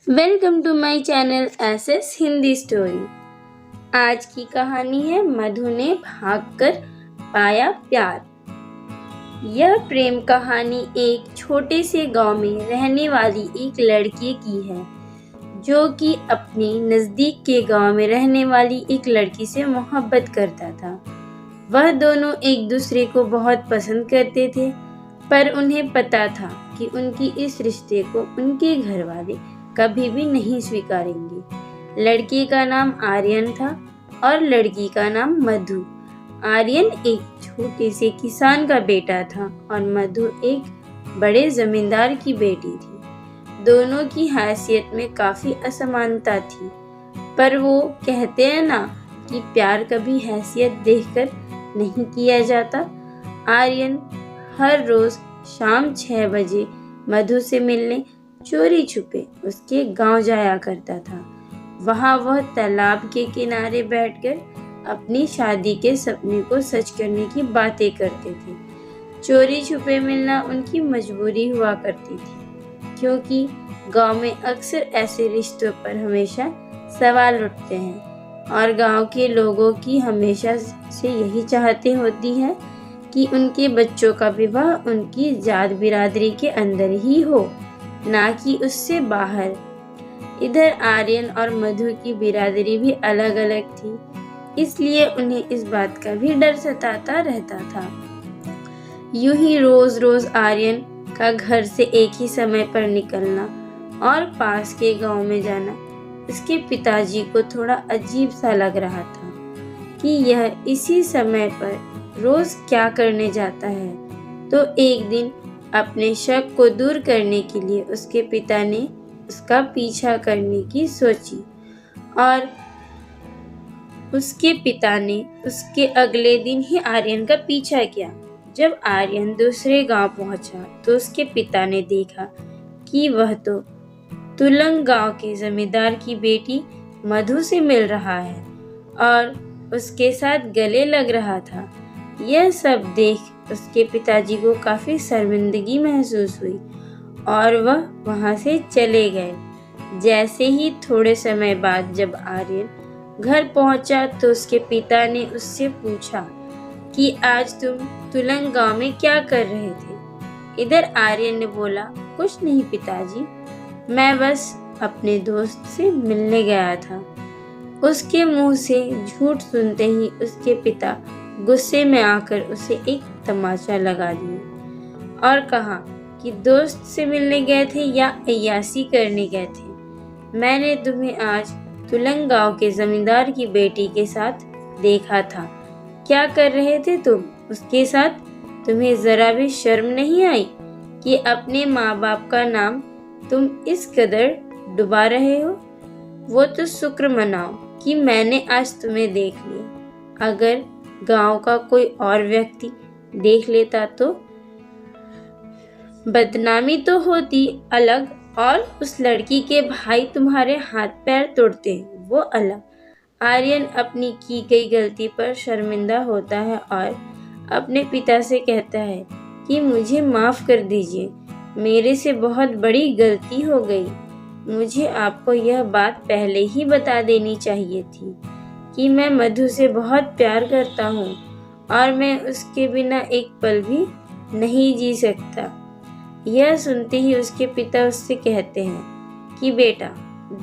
Welcome to my channel SS Hindi story. आज की कहानी है मधु ने भागकर पाया प्यार। यह प्रेम कहानी एक छोटे से गांव में रहने वाली एक लड़की की है जो कि अपने नज़दीक के गांव में रहने वाली एक लड़की से मोहब्बत करता था। वह दोनों एक दूसरे को बहुत पसंद करते थे, पर उन्हें पता था कि उनकी इस रिश्ते को उनके घर वाले कभी भी नहीं स्वीकारेंगे। लड़के का नाम आर्यन था और लड़की का नाम मधु। आर्यन एक छोटे से किसान का बेटा था और मधु एक बड़े जमींदार की बेटी थी। दोनों की हैसियत में काफी असमानता थी, पर वो कहते हैं ना कि प्यार कभी हैसियत देखकर नहीं किया जाता। आर्यन हर रोज शाम 6 बजे मधु से मिलने चोरी छुपे उसके गांव जाया करता था। वहां वह तालाब के किनारे बैठकर अपनी शादी के सपने को सच करने की बातें करते थे। चोरी छुपे मिलना उनकी मजबूरी हुआ करती थी, क्योंकि गांव में अक्सर ऐसे रिश्तों पर हमेशा सवाल उठते हैं और गांव के लोगों की हमेशा से यही चाहते होती है कि उनके बच्चों का विवाह उनकी जात बिरादरी के अंदर ही हो, ना कि उससे बाहर। इधर आर्यन और मधु की बिरादरी भी अलग अलग थी, इसलिए उन्हें इस बात का भी डर सताता रहता था। यूं ही रोज रोज आर्यन का घर से एक ही समय पर निकलना और पास के गांव में जाना उसके पिताजी को थोड़ा अजीब सा लग रहा था कि यह इसी समय पर रोज क्या करने जाता है। तो एक दिन अपने शक को दूर करने के लिए उसके पिता ने उसका पीछा करने की सोची और उसके पिता ने उसके अगले दिन ही आर्यन का पीछा किया। जब आर्यन दूसरे गांव पहुंचा तो उसके पिता ने देखा कि वह तो तुलंग गांव के जमींदार की बेटी मधु से मिल रहा है और उसके साथ गले लग रहा था। यह सब देख उसके पिताजी को काफी शर्मिंदगी महसूस हुई और वह वहां से चले गए। जैसे ही थोड़े समय बाद जब आर्यन घर पहुंचा तो उसके पिता ने उससे पूछा कि आज तुम तुलंग गांव में क्या कर रहे थे। इधर आर्यन ने बोला, कुछ नहीं पिताजी, मैं बस अपने दोस्त से मिलने गया था। उसके मुंह से झूठ सुनते ही उसके पिता गुस्से में आकर उसे एक तमाचा लगा दिया और कहा कि दोस्त से मिलने गए थे या अय्यासी करने गए थे। मैंने तुम्हें आज तुलंग गांव के जमींदार की बेटी के साथ देखा था। क्या कर रहे थे तुम उसके साथ? तुम्हें जरा भी शर्म नहीं आई कि अपने माँ बाप का नाम तुम इस कदर डुबा रहे हो? वो तो शुक्र मनाओ कि मैंने आज तुम्हें देख लिया। अगर गांव का कोई और व्यक्ति देख लेता तो बदनामी तो होती अलग, और उस लड़की के भाई तुम्हारे हाथ पैर तोड़ते वो अलग। आर्यन अपनी की गई गलती पर शर्मिंदा होता है और अपने पिता से कहता है कि मुझे माफ कर दीजिए, मेरे से बहुत बड़ी गलती हो गई। मुझे आपको यह बात पहले ही बता देनी चाहिए थी कि मैं मधु से बहुत प्यार करता हूँ और मैं उसके बिना एक पल भी नहीं जी सकता। यह सुनते ही उसके पिता उससे कहते हैं कि बेटा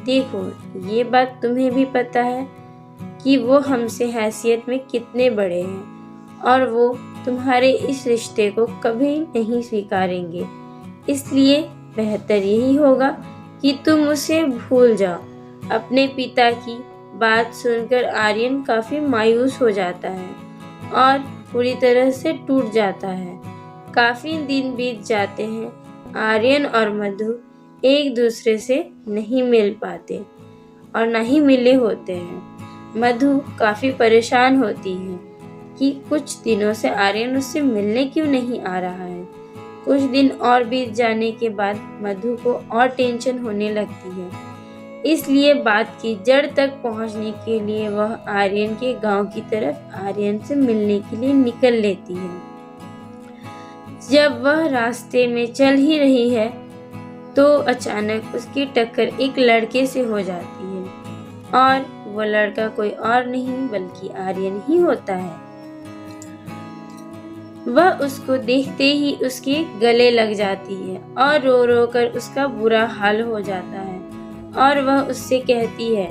देखो, ये बात तुम्हें भी पता है कि वो हमसे हैसियत में कितने बड़े हैं और वो तुम्हारे इस रिश्ते को कभी नहीं स्वीकारेंगे। इसलिए बेहतर यही होगा कि तुम उसे भूल जाओ। अपने पिता की बात सुनकर आर्यन काफी मायूस हो जाता है और पूरी तरह से टूट जाता है। काफी दिन बीत जाते हैं, आर्यन और मधु एक दूसरे से नहीं मिल पाते और न ही मिले होते हैं। मधु काफी परेशान होती है कि कुछ दिनों से आर्यन उससे मिलने क्यों नहीं आ रहा है। कुछ दिन और बीत जाने के बाद मधु को और टेंशन होने लगती है, इसलिए बात की जड़ तक पहुंचने के लिए वह आर्यन के गांव की तरफ आर्यन से मिलने के लिए निकल लेती है। जब वह रास्ते में चल ही रही है तो अचानक उसकी टक्कर एक लड़के से हो जाती है और वो लड़का कोई और नहीं बल्कि आर्यन ही होता है। वह उसको देखते ही उसके गले लग जाती है और रो रो कर उसका बुरा हाल हो जाता है और वह उससे कहती है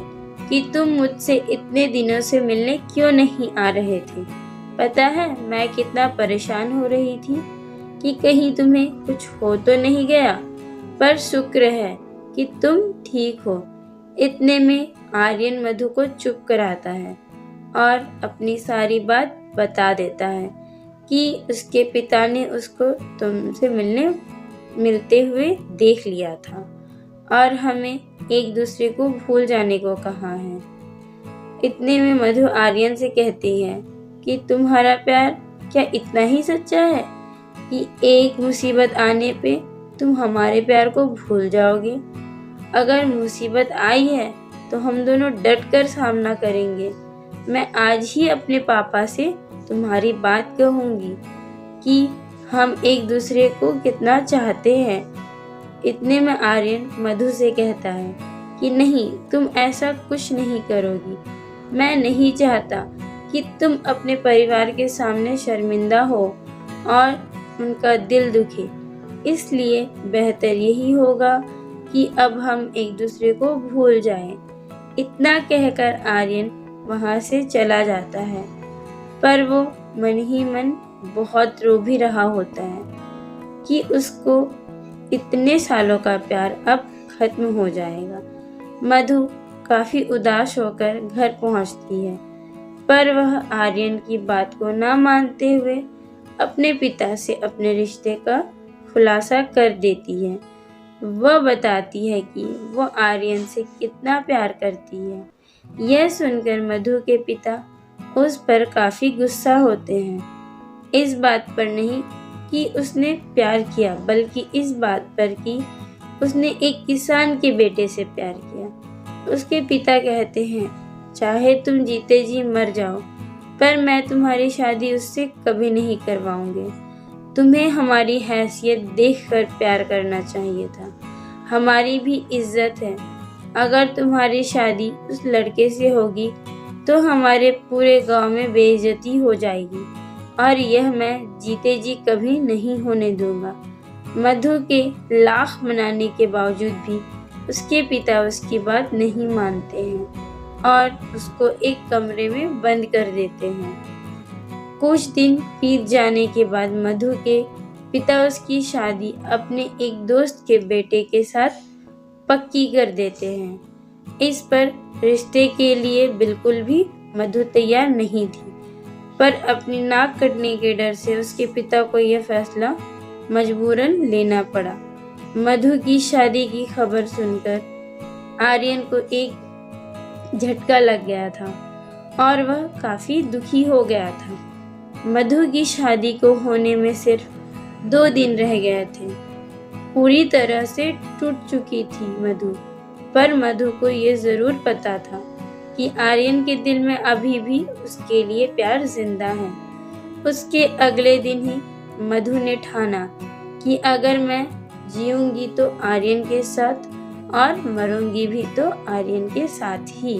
कि तुम मुझसे इतने दिनों से मिलने क्यों नहीं आ रहे थे। पता है मैं कितना परेशान हो रही थी कि कहीं तुम्हें कुछ हो तो नहीं गया, पर शुक्र है कि तुम ठीक हो। इतने में आर्यन मधु को चुप कराता है और अपनी सारी बात बता देता है कि उसके पिता ने उसको तुमसे मिलते हुए देख लिया था और हमें एक दूसरे को भूल जाने को कहा है। इतने में मधु आर्यन से कहती है कि तुम्हारा प्यार क्या इतना ही सच्चा है कि एक मुसीबत आने पे तुम हमारे प्यार को भूल जाओगे। अगर मुसीबत आई है तो हम दोनों डट कर सामना करेंगे। मैं आज ही अपने पापा से तुम्हारी बात कहूँगी कि हम एक दूसरे को कितना चाहते हैं। इतने में आर्यन मधु से कहता है कि नहीं, तुम ऐसा कुछ नहीं करोगी। मैं नहीं चाहता कि तुम अपने परिवार के सामने शर्मिंदा हो और उनका दिल दुखे। इसलिए बेहतर यही होगा कि अब हम एक दूसरे को भूल जाएं। इतना कहकर आर्यन वहाँ से चला जाता है, पर वो मन ही मन बहुत रो भी रहा होता है कि उसको इतने सालों का प्यार अब खत्म हो जाएगा। मधु काफी उदास होकर घर पहुंचती है, पर वह आर्यन की बात को ना मानते हुए अपने पिता से अपने रिश्ते का खुलासा कर देती है। वह बताती है कि वो आर्यन से कितना प्यार करती है। यह सुनकर मधु के पिता उस पर काफी गुस्सा होते हैं। इस बात पर नहीं कि उसने प्यार किया, बल्कि इस बात पर कि उसने एक किसान के बेटे से प्यार किया। उसके पिता कहते हैं, चाहे तुम जीते जी मर जाओ, पर मैं तुम्हारी शादी उससे कभी नहीं करवाऊंगी। तुम्हें हमारी हैसियत देखकर प्यार करना चाहिए था। हमारी भी इज्जत है। अगर तुम्हारी शादी उस लड़के से होगी तो हमारे पूरे गांव में बेइज्जती हो जाएगी और यह मैं जीते जी कभी नहीं होने दूंगा। मधु के लाख मनाने के बावजूद भी उसके पिता उसकी बात नहीं मानते हैं और उसको एक कमरे में बंद कर देते हैं। कुछ दिन बीत जाने के बाद मधु के पिता उसकी शादी अपने एक दोस्त के बेटे के साथ पक्की कर देते हैं। इस पर रिश्ते के लिए बिल्कुल भी मधु तैयार नहीं थी, पर अपनी नाक कटने के डर से उसके पिता को यह फैसला मजबूरन लेना पड़ा। मधु की शादी की खबर सुनकर आर्यन को एक झटका लग गया था और वह काफी दुखी हो गया था। मधु की शादी को होने में सिर्फ 2 दिन रह गए थे। पूरी तरह से टूट चुकी थी मधु, पर मधु को ये जरूर पता था कि आर्यन के दिल में अभी भी उसके लिए प्यार जिंदा है। उसके अगले दिन ही मधु ने ठाना कि अगर मैं जीऊंगी तो आर्यन के साथ और मरूंगी भी तो आर्यन के साथ ही।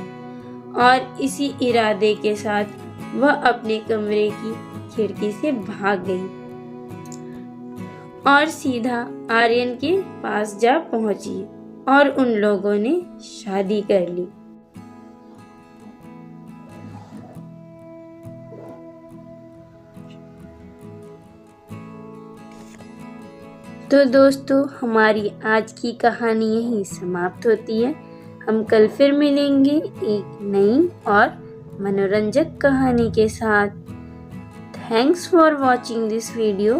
और इसी इरादे के साथ वह अपने कमरे की खिड़की से भाग गई और सीधा आर्यन के पास जा पहुंची और उन लोगों ने शादी कर ली। तो दोस्तों, हमारी आज की कहानी यहीं समाप्त होती है। हम कल फिर मिलेंगे एक नई और मनोरंजक कहानी के साथ। Thanks for watching this video.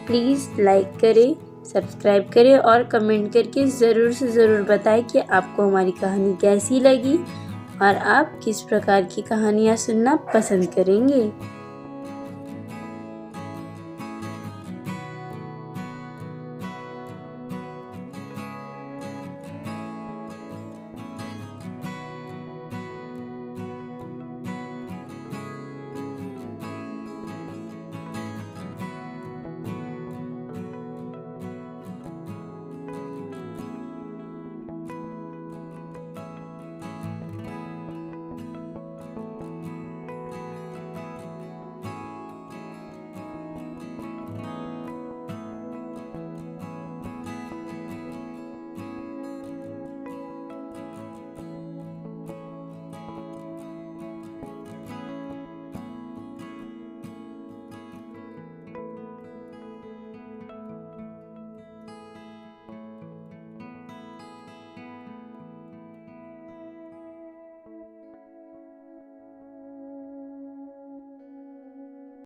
Please like करें, सब्सक्राइब करें और कमेंट करके ज़रूर से ज़रूर बताएं कि आपको हमारी कहानी कैसी लगी और आप किस प्रकार की कहानियाँ सुनना पसंद करेंगे।